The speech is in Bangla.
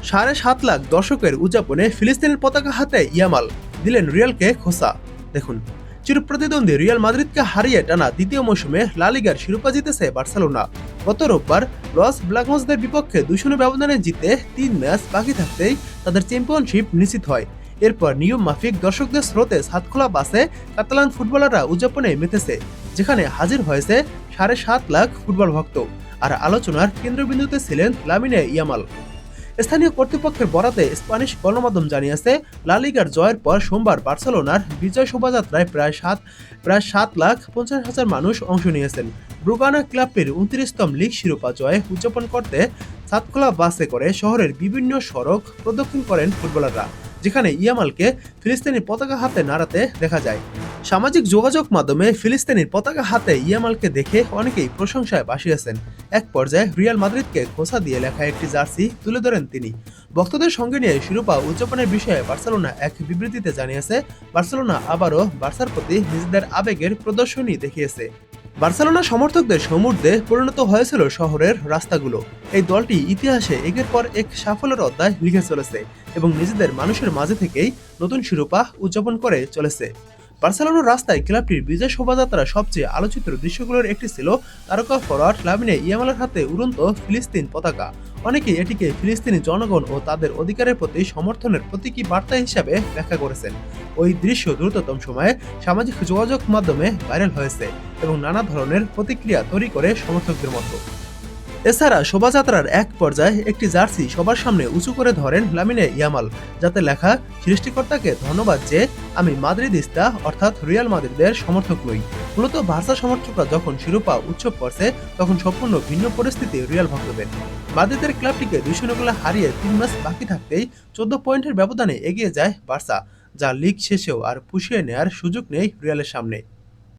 7.5 লাখ দর্শকের উদযাপনে ফিলিস্তিনের পতাকা হাতে ইয়ামাল দিলেন রিয়ালকে খোসা। দেখুন, চিরপ্রতিদ্বন্দ্বী রিয়াল মাদ্রিদকে হারিয়ে টানা দ্বিতীয় মৌসুমে লা লিগার শিরোপা জিতেছে বার্সেলোনা। গত রোববার লস ব্ল্যাঙ্কসদের বিপক্ষে 2-0 ব্যবধানে জিতে 3 ম্যাচ বাকি থাকতেই তাদের চ্যাম্পিয়নশিপ নিশ্চিত হয়। এরপর নিয়ম মাফিক দর্শকদের স্রোতে ছাদখোলা বাসে কাতালান ফুটবলাররা উদযাপনে মেতেছে, যেখানে হাজির হয়েছে 7.5 লাখ ফুটবল ভক্ত। আর আলোচনার কেন্দ্রবিন্দুতে ছিলেন লামিনে ইয়ামাল। স্থানীয় কর্তৃপক্ষের বরাতে স্প্যানিশ গণমাধ্যম জানিয়েছে, লা লিগার জয়ের পর সোমবার বার্সেলোনার বিজয় শোভাযাত্রায় প্রায় 7,50,000 মানুষ অংশ নিয়েছেন। ব্রুগানা ক্লাবটির 29তম লিগ শিরোপা জয়ে উদযাপন করতে ছাদখোলা বাসে করে শহরের বিভিন্ন সড়ক প্রদক্ষিণ করেন ফুটবলাররা, যেখানে ইয়ামালকে ফিলিস্তিনের পতাকা হাতে নাড়াতে দেখা যায়। সামাজিক যোগাযোগ মাধ্যমে ফিলিস্তিনের পতাকা হাতে ইয়ামালকে দেখে অনেকেই প্রশংসায় ভাসিয়েছেন। এক পর্যায়ে রিয়াল মাদ্রিদকে খোসা দিয়ে লেখা একটি জার্সি তুলে ধরেন তিনি। ভক্তদের সঙ্গে নিয়ে শিরোপা উদযাপনের বিষয়ে বার্সেলোনা এক বিবৃতিতে জানিয়েছে, বার্সেলোনা আবারও বার্সার প্রতি নিজেদের আবেগের প্রদর্শনী দেখিয়েছে। বার্সেলোনা সমর্থকদের সমুদ্রে পরিণত হয়েছিল শহরের রাস্তাগুলো। এই দলটি ইতিহাসে একের পর এক সাফল্যের অধ্যায় লিখে চলেছে এবং নিজেদের মানুষের মাঝে থেকেই নতুন শিরোপা উদযাপন করে চলেছে। বার্সেলোনার রাস্তায় ক্লাবটির বিজয় শোভাযাত্রার সবচেয়ে আলোচিত দৃশ্যগুলোর একটি ছিল তারকা ফরোয়ার্ড লামিনে ইয়ামালের হাতে উড়ন্ত ফিলিস্তিন পতাকা। অনেকেই এটিকে ফিলিস্তিনি জনগণ ও তাদের অধিকারের প্রতি সমর্থনের প্রতীকী বার্তা হিসাবে ব্যাখ্যা করেছেন। ওই দৃশ্য দ্রুততম সময়ে সামাজিক যোগাযোগ মাধ্যমে ভাইরাল হয়েছে এবং নানা ধরনের প্রতিক্রিয়া তৈরি করে সমর্থকদের মতো। এছাড়া শোভাযাত্রার এক পর্যায়ে একটি জার্সি সবার সামনে উঁচু করে ধরেন লামিনে ইয়ামাল, যাতে লেখা, সৃষ্টিকর্তাকে ধন্যবাদ যে আমি মাদ্রিদিস্তা অর্থাৎ রিয়াল মাদ্রিদের সমর্থক নই। মূলত বার্সা সমর্থকরা যখন শিরোপা উৎসব করছে তখন সম্পূর্ণ ভিন্ন পরিস্থিতি রিয়াল ভক্তদের। মাদ্রিদের ক্লাবটিকে 2-0 গোলে হারিয়ে 3 ম্যাচ বাকি থাকতেই 14 পয়েন্টের ব্যবধানে এগিয়ে যায় বার্সা, যা লিগ শেষেও আর পুষিয়ে নেয়ার সুযোগ নেই রিয়ালের সামনে।